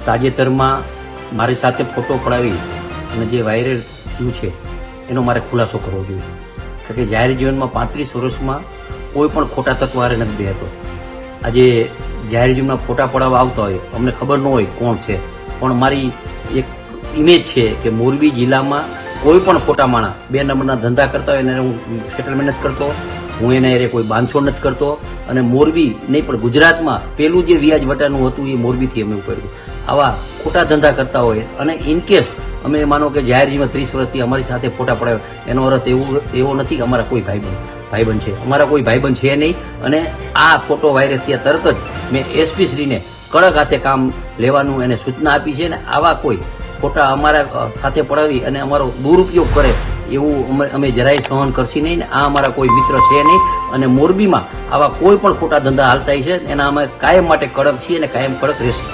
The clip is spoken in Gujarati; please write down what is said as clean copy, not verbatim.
તાજેતરમાં મારી સાથે ફોટો પડાવી અને જે વાયરલ થયું છે એનો મારે ખુલાસો કરવો જોઈએ. કારણ કે જાહેર જીવનમાં 35 વર્ષમાં કોઈ પણ ખોટા તત્વ હારે નથી બેહતો. આજે જાહેર જીવનમાં ફોટા પડાવવા આવતા હોય, અમને ખબર ન હોય કોણ છે, પણ મારી એક ઇમેજ છે કે મોરબી જિલ્લામાં કોઈ પણ ખોટા માણસ 2 નંબરના ધંધા કરતા હોય એને હું સેટલમેન્ટ નથી કરતો, હું એને કોઈ બાંધછોડ નથી કરતો. અને મોરબી નહીં પણ ગુજરાતમાં પેલું જે વ્યાજ વટાનું હતું એ મોરબીથી અમે ઉપાડ્યું. આવા ખોટા ધંધા કરતા હોય અને ઇનકેસ અમે માનો કે જાહેર જીવનમાં 30 વર્ષથી અમારી સાથે ફોટા પડાવે, એનો અર્થ એવો નથી કે અમારા કોઈ ભાઈબંધ છે. અમારા કોઈ ભાઈબંધ છે નહીં. અને આ ફોટો વાયરલ થયા તરત જ મેં એસપી શ્રીને કડક હાથે કામ લેવાનું એને સૂચના આપી છે. ને આવા કોઈ ફોટા અમારા સાથે પડાવી અને અમારો દુરુપયોગ કરે એવું અમે જરાય સહન કરશી નહીં. ને આ અમારા કોઈ મિત્ર છે નહીં. અને મોરબીમાં આવા કોઈ પણ ખોટા ધંધા હાલતા છે એના અમે કાયમ માટે કડક છીએ અને કાયમ કડક રહેશે.